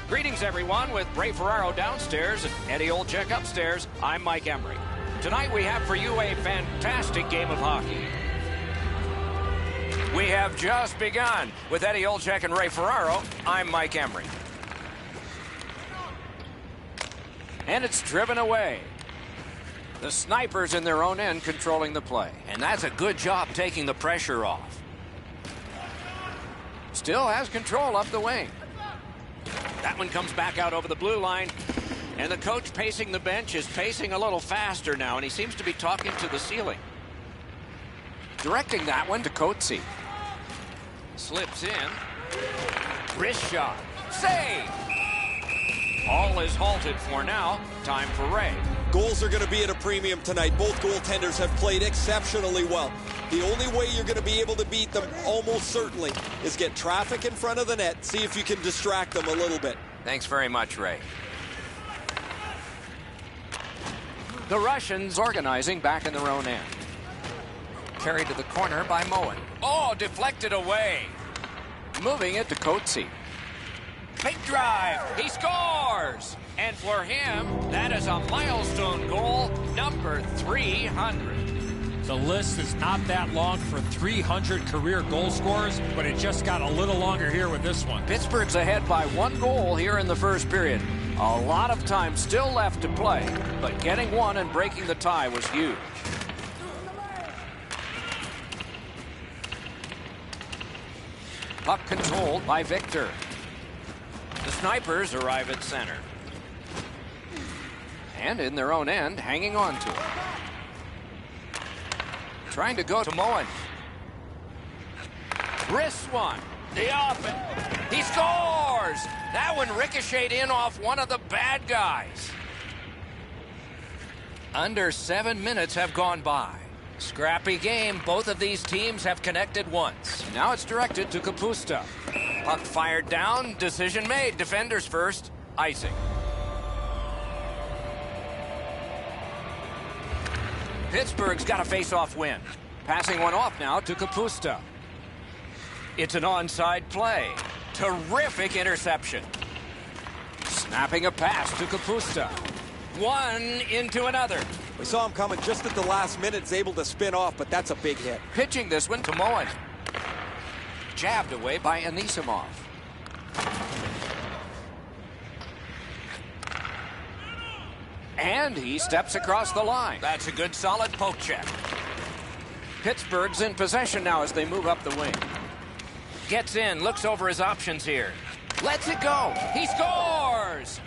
Greetings, everyone, with Ray Ferraro downstairs and Eddie Olczyk upstairs. I'm Mike Emery. Tonight we have for you a fantastic game of hockey. We have just begun. With Eddie Olczyk and Ray Ferraro, I'm Mike Emery. And it's driven away. The snipers in their own end controlling the play. And that's a good job taking the pressure off. Still has control up the wing. That one comes back out over the blue line. And the coach pacing the bench is pacing a little faster now, and he seems to be talking to the ceiling. Directing that one to Coetzee. Slips in. Wrist shot. Save! All is halted for now. Time for Ray. Goals are going to be at a premium tonight. Both goaltenders have played exceptionally well. The only way you're going to be able to beat them, almost certainly, is get traffic in front of the net, see if you can distract them a little bit. Thanks very much, Ray. The Russians organizing back in their own end. Carried to the corner by Moen. Oh, deflected away. Moving it to Coetzee. Big drive. He scores. And for him, that is a milestone goal, number 300. The list is not that long for 300 career goal scorers, but it just got a little longer here with this one. Pittsburgh's ahead by 1 goal here in the first period. A lot of time still left to play, but getting one and breaking the tie was huge. Puck controlled by Victor. The snipers arrive at center. And in their own end, hanging on to it. Trying to go to Moen. Wrists one. The offense. He scores! That one ricocheted in off one of the bad guys. Under 7 minutes have gone by. Scrappy game. Both of these teams have connected once. Now it's directed to Kapusta. Puck fired down. Decision made. Defenders first. Icing. Pittsburgh's got a face-off win. Passing one off now to Kapusta. It's an onside play. Terrific interception. Snapping a pass to Kapusta. One into another. We saw him coming just at the last minute. He's able to spin off, but that's a big hit. Pitching this one to Moen. Jabbed away by Anisimov. And he steps across the line. That's a good solid poke check. Pittsburgh's in possession now as they move up the wing. Gets in, looks over his options here. Lets it go. He scores!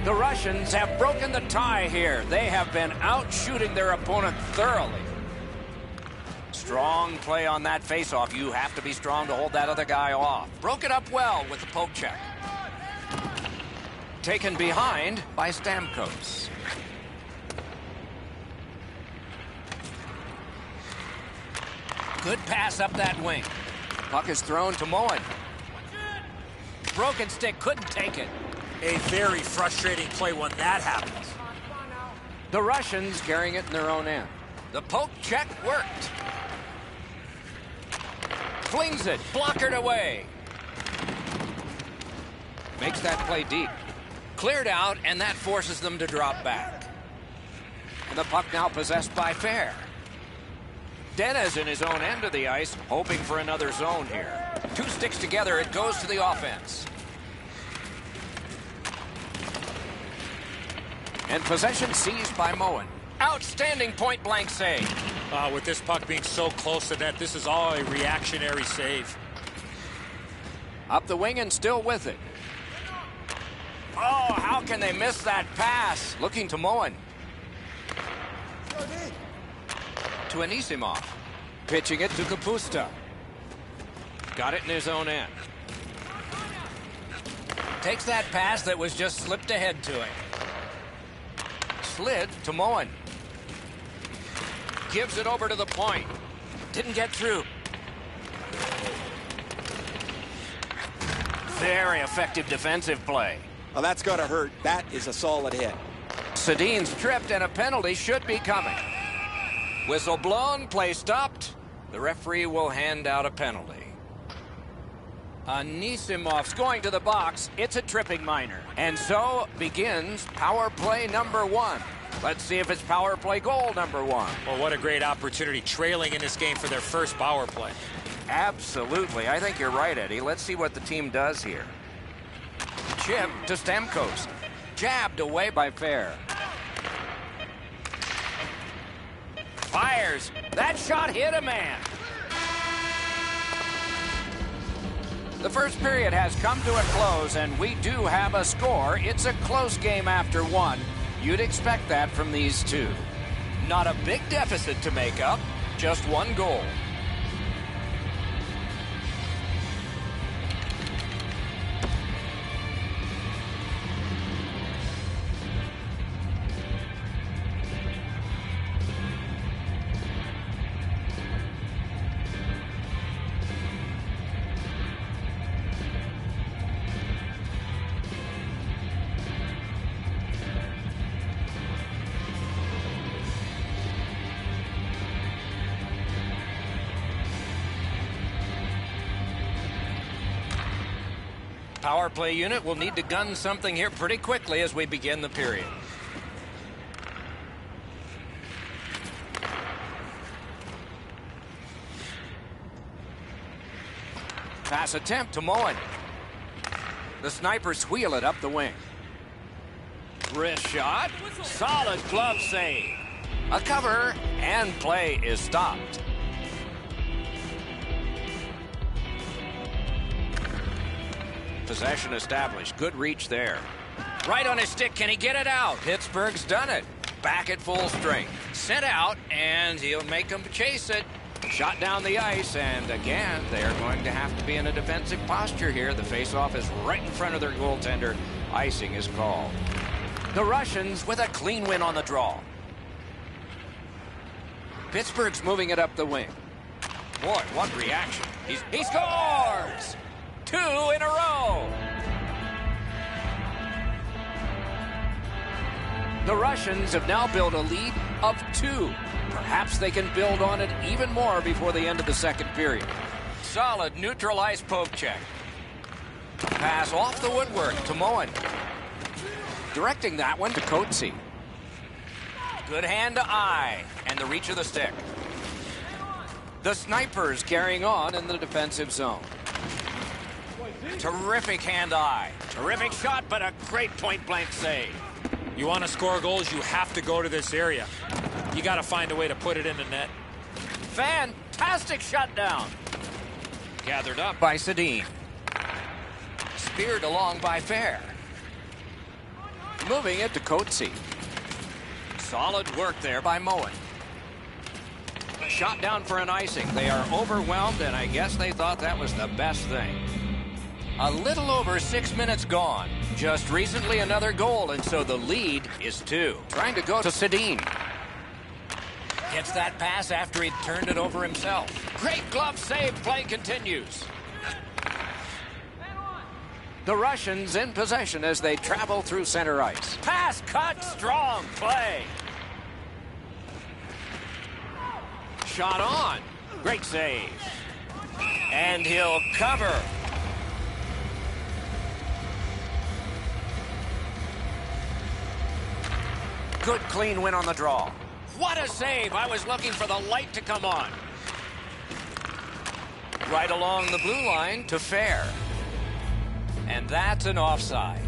The Russians have broken the tie here. They have been out shooting their opponent thoroughly. Strong play on that faceoff. You have to be strong to hold that other guy off. Broke it up well with the poke check. Taken behind by Stamkos. Good pass up that wing. Puck is thrown to Moen. Broken stick, couldn't take it. A very frustrating play when that happens. The Russians carrying it in their own end. The poke check worked. Flings it, blockered away. Makes that play deep. Cleared out, and that forces them to drop back. And the puck now possessed by Fair. Dennis in his own end of the ice, hoping for another zone here. 2 sticks together, it goes to the offense. And possession seized by Moen. Outstanding point-blank save. With this puck being so close to net, this is all a reactionary save. Up the wing and still with it. Oh, how can they miss that pass? Looking to Moen. To Anisimov. Pitching it to Kapusta. Got it in his own end. Takes that pass that was just slipped ahead to him. Slid to Moen. Gives it over to the point. Didn't get through. Very effective defensive play. Well, that's got to hurt. That is a solid hit. Sedin's tripped and a penalty should be coming. Whistle blown, play stopped. The referee will hand out a penalty. Anisimov's going to the box. It's a tripping minor. And so begins power play number 1. Let's see if it's power play goal number 1. Well, what a great opportunity, trailing in this game for their first power play. Absolutely. I think you're right, Eddie. Let's see what the team does here. Chip to Stamkos. Jabbed away by Fair. Fires. That shot hit a man. The first period has come to a close, and we do have a score. It's a close game after 1. You'd expect that from these two. Not a big deficit to make up, just 1 goal. Power play unit will need to gun something here pretty quickly as we begin the period. Pass attempt to Moen. The snipers wheel it up the wing. Wrist shot. Solid glove save. A cover, and play is stopped. Possession established. Good reach there. Right on his stick. Can he get it out? Pittsburgh's done it. Back at full strength. Sent out, and he'll make them chase it. Shot down the ice, and again, they're going to have to be in a defensive posture here. The faceoff is right in front of their goaltender. Icing is called. The Russians with a clean win on the draw. Pittsburgh's moving it up the wing. Boy, what reaction. He scores! 2 in a row. The Russians have now built a lead of 2. Perhaps they can build on it even more before the end of the second period. Solid neutralized poke check. Pass off the woodwork to Moen. Directing that one to Coetzee. Good hand to eye and the reach of the stick. The snipers carrying on in the defensive zone. Terrific hand-eye. Terrific shot, but a great point-blank save. You want to score goals, you have to go to this area. You got to find a way to put it in the net. Fantastic shutdown. Gathered up by Sedin. Speared along by Fair. Moving it to Coetzee. Solid work there by Moen. Shot down for an icing. They are overwhelmed, and I guess they thought that was the best thing. A little over 6 minutes gone. Just recently another goal, and so the lead is 2. Trying to go to Sedin. Gets that pass after he'd turned it over himself. Great glove save. Play continues. The Russians in possession as they travel through center ice. Pass cut. Strong play. Shot on. Great save. And he'll cover. Good clean win on the draw. What a save. I was looking for the light to come on. Right along the blue line to Fair. And that's an offside.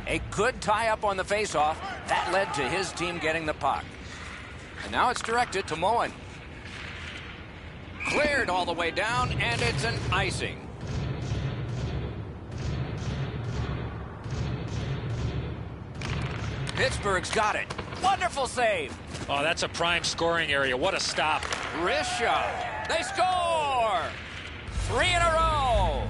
A good tie-up on the faceoff. That led to his team getting the puck. And now it's directed to Moen. Cleared all the way down, and it's an icing. Pittsburgh's got it. Wonderful save. Oh, that's a prime scoring area. What a stop. Wrist shot. They score! 3 in a row.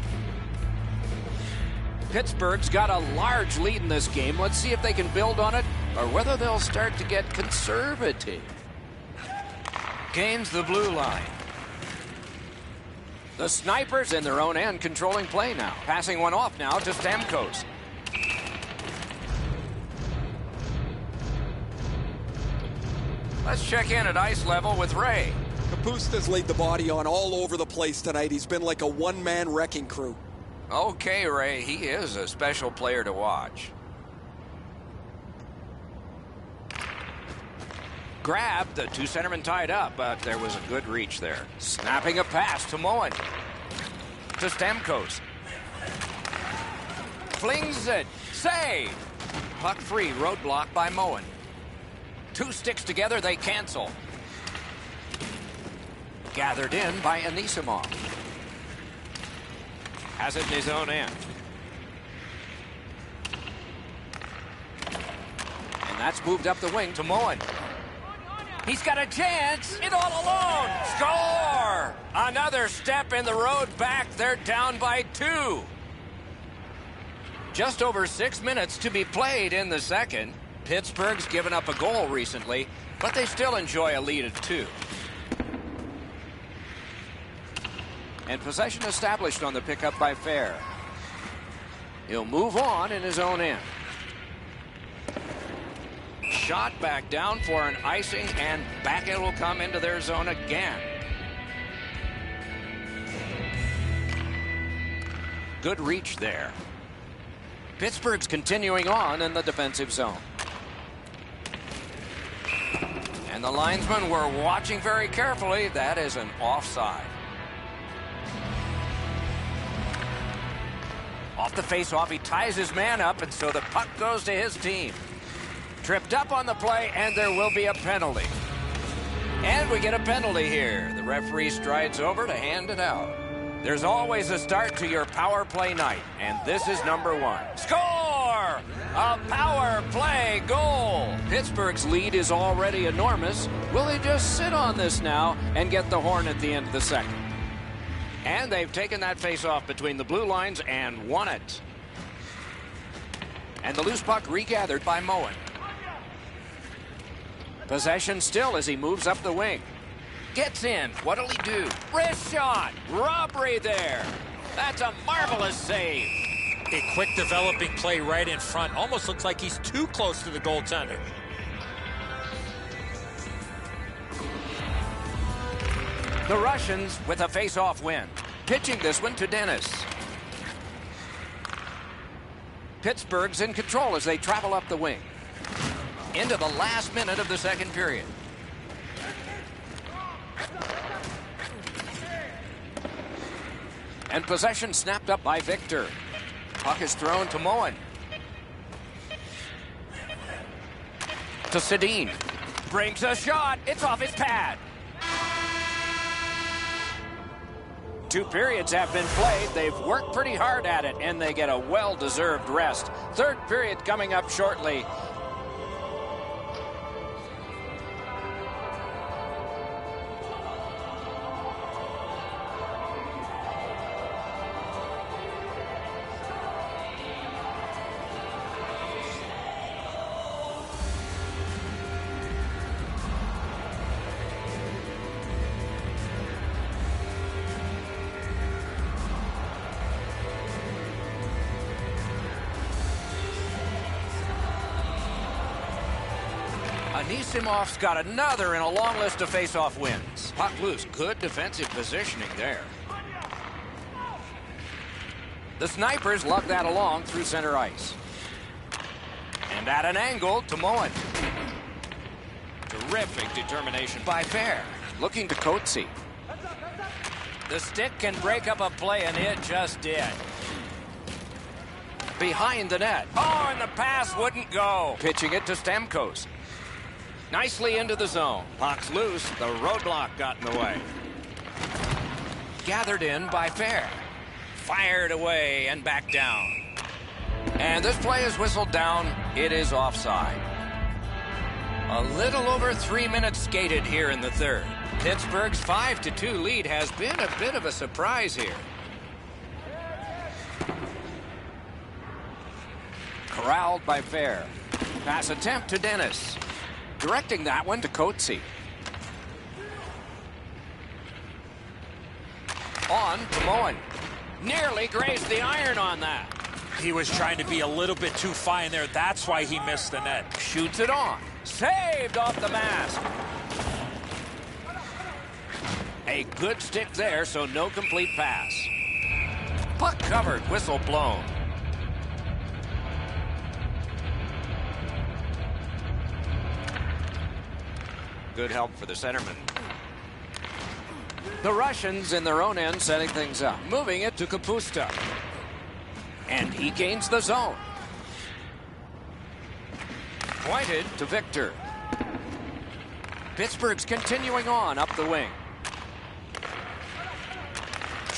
Pittsburgh's got a large lead in this game. Let's see if they can build on it or whether they'll start to get conservative. Gains the blue line. The snipers in their own end controlling play now. Passing one off now to Stamkos. Let's check in at ice level with Ray. Kapusta's laid the body on all over the place tonight. He's been like a one-man wrecking crew. Okay, Ray, he is a special player to watch. Grabbed, the two centermen tied up, but there was a good reach there. Snapping a pass to Moen. To Stamkos. Flings it. Save. Puck free, roadblock by Moen. Two sticks together, they cancel. Gathered in by Anisimov. Has it in his own end. And that's moved up the wing to Moen. He's got a chance. In all alone. Score! Another step in the road back. They're down by 2. Just over 6 minutes to be played in the second. Pittsburgh's given up a goal recently, but they still enjoy a lead of 2. And possession established on the pickup by Fair. He'll move on in his own end. Shot back down for an icing, and back it will come into their zone again. Good reach there. Pittsburgh's continuing on in the defensive zone. And the linesmen were watching very carefully. That is an offside. Off the face-off, he ties his man up, and so the puck goes to his team. Tripped up on the play, and there will be a penalty. And we get a penalty here. The referee strides over to hand it out. There's always a start to your power play night, and this is number 1. Score! A power play goal! Pittsburgh's lead is already enormous. Will they just sit on this now and get the horn at the end of the second? And they've taken that face-off between the blue lines and won it. And the loose puck regathered by Moen. Possession still as he moves up the wing. Gets in. What'll he do? Wrist shot. Robbery there. That's a marvelous save. A quick developing play right in front. Almost looks like he's too close to the goaltender. The Russians with a face-off win. Pitching this one to Dennis. Pittsburgh's in control as they travel up the wing. Into the last minute of the second period. And possession snapped up by Victor. Puck is thrown to Moen. To Sedin. Brings a shot. It's off his pad. 2 periods have been played. They've worked pretty hard at it, and they get a well-deserved rest. Third period coming up shortly. Anisimov's got another in a long list of face-off wins. Puck loose. Good defensive positioning there. The Snipers lug that along through center ice. And at an angle to Moen. Terrific determination by Fair. Looking to Coetzee. The stick can break up a play, and it just did. Behind the net. Oh, and the pass wouldn't go. Pitching it to Stamkos. Nicely into the zone. Puck's loose. The roadblock got in the way. Gathered in by Fair. Fired away and back down. And this play is whistled down. It is offside. A little over 3 minutes skated here in the third. Pittsburgh's 5-2 lead has been a bit of a surprise here. Corralled by Fair. Pass attempt to Dennis. Directing that one to Coetzee. On to Moen. Nearly grazed the iron on that. He was trying to be a little bit too fine there. That's why he missed the net. Shoots it on. Saved off the mask. A good stick there, so no complete pass. Puck covered, whistle blown. Good help for the centerman. The Russians in their own end setting things up. Moving it to Kapusta. And he gains the zone. Pointed to Victor. Pittsburgh's continuing on up the wing.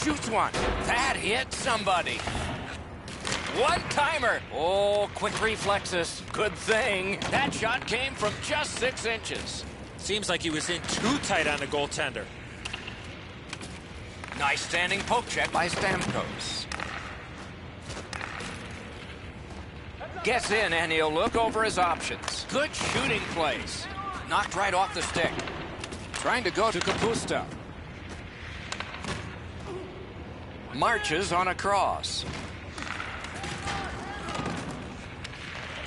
Shoots one. That hit somebody. One-timer. Oh, quick reflexes. Good thing. That shot came from just 6 inches. Seems like he was in too tight on the goaltender. Nice standing poke check by Stamkos. Gets in and he'll look over his options. Good shooting place. Knocked right off the stick. Trying to go to Kapusta. Marches on a cross.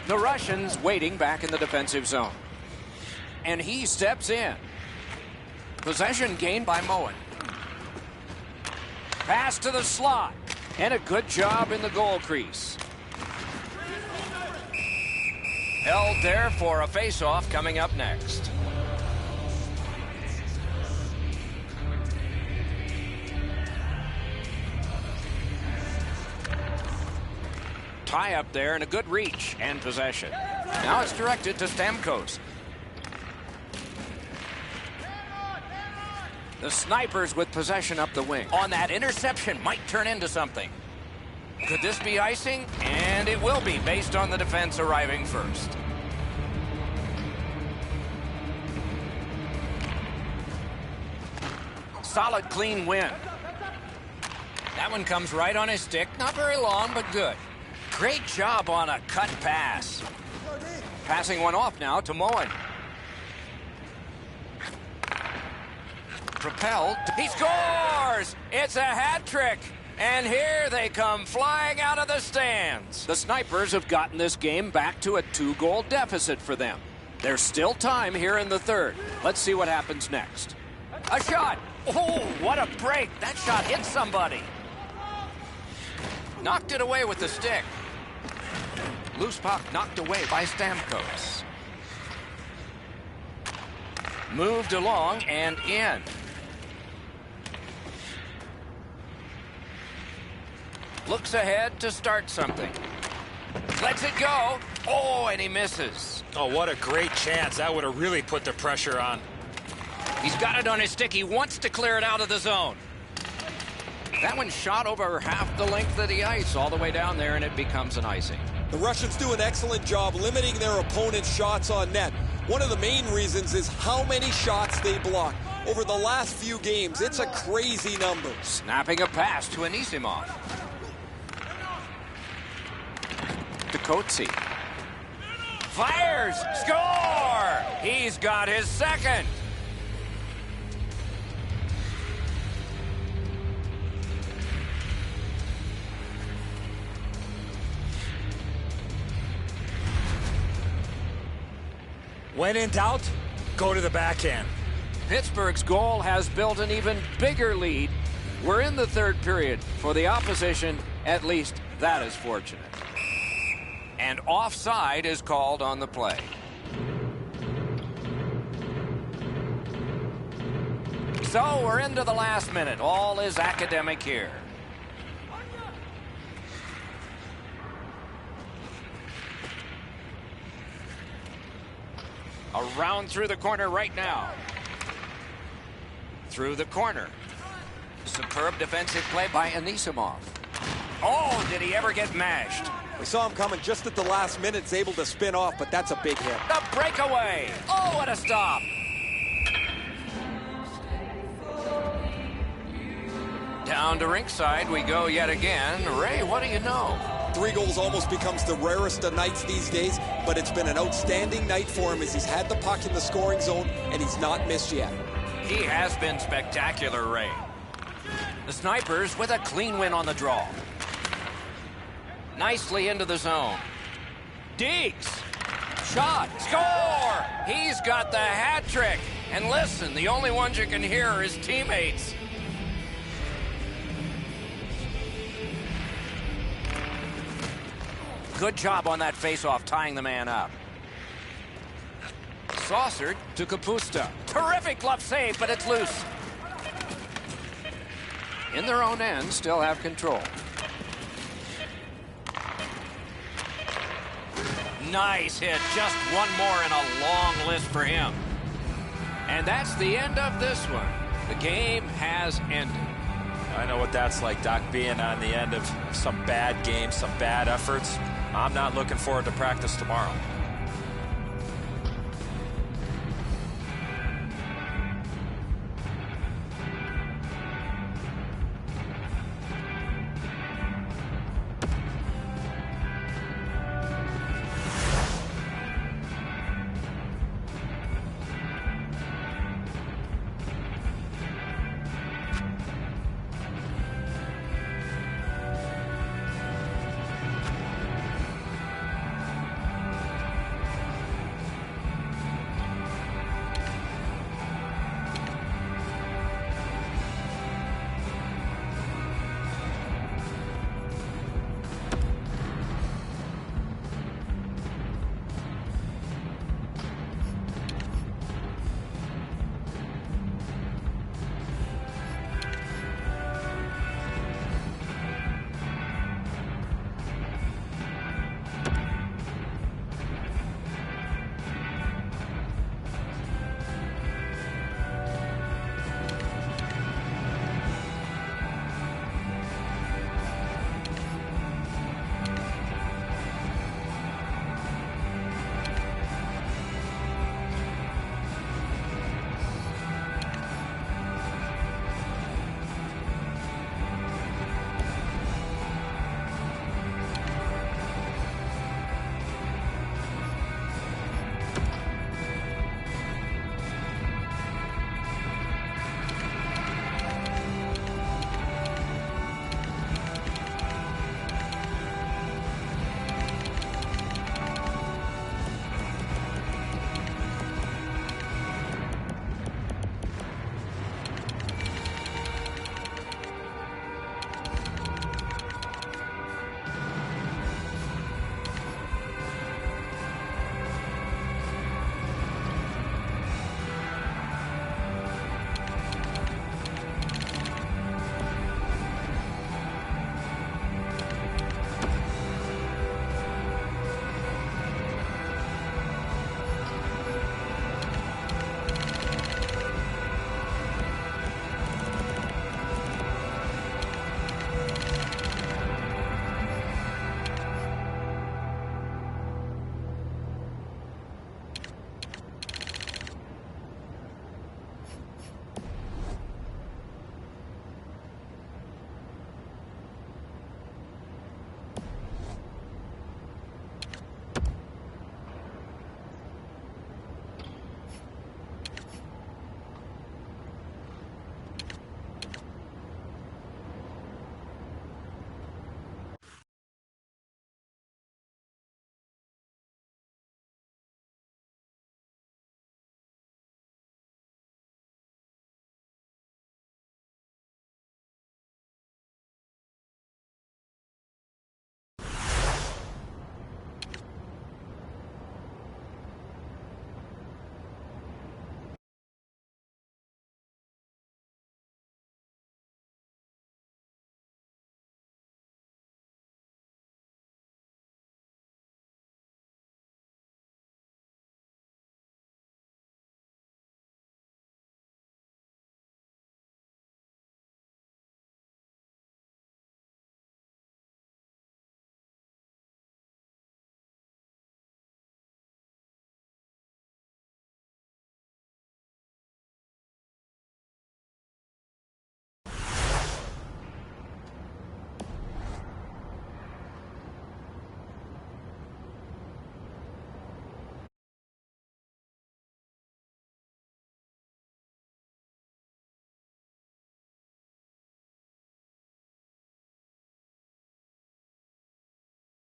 The Russians waiting back in the defensive zone. And he steps in. Possession gained by Moen. Pass to the slot. And a good job in the goal crease. Held there for a face-off coming up next. Tie up there and a good reach and possession. Now it's directed to Stamkos. The Snipers with possession up the wing. On that interception might turn into something. Could this be icing? And it will be based on the defense arriving first. Solid, clean win. That one comes right on his stick. Not very long, but good. Great job on a cut pass. Passing one off now to Moen. Propelled. He scores! It's a hat trick. And here they come flying out of the stands. The Snipers have gotten this game back to a 2-goal deficit for them. There's still time here in the third. Let's see what happens next. A shot. Oh, what a break. That shot hit somebody. Knocked it away with the stick. Loose puck knocked away by Stamkos. Moved along and in. Looks ahead to start something. Lets it go. Oh, and he misses. Oh, what a great chance. That would have really put the pressure on. He's got it on his stick. He wants to clear it out of the zone. That one shot over half the length of the ice all the way down there, and it becomes an icing. The Russians do an excellent job limiting their opponent's shots on net. One of the main reasons is how many shots they block. Over the last few games, it's a crazy number. Snapping a pass to Anisimov. To Coetzee. Fires! Score! He's got his second. When in doubt, go to the backhand. Pittsburgh's goal has built an even bigger lead. We're in the third period. For the opposition, at least that is fortunate. And offside is called on the play. So we're into the last minute. All is academic here. Around through the corner right now. Through the corner. Superb defensive play by Anisimov. Oh, did he ever get mashed? We saw him coming just at the last minute. He's able to spin off, but that's a big hit. The breakaway. Oh, what a stop. Down to rinkside we go yet again. Ray, what do you know? 3 goals almost becomes the rarest of nights these days, but it's been an outstanding night for him as he's had the puck in the scoring zone, and he's not missed yet. He has been spectacular, Ray. The Snipers with a clean win on the draw. Nicely into the zone. Deeks. Shot. Score! He's got the hat trick. And listen, the only ones you can hear are his teammates. Good job on that face-off, tying the man up. Saucered to Kapusta. Terrific glove save, but it's loose. In their own end, still have control. Nice hit. Just one more in a long list for him. And that's the end of this one. The game has ended. I know what that's like, Doc, being on the end of some bad games, some bad efforts. I'm not looking forward to practice tomorrow.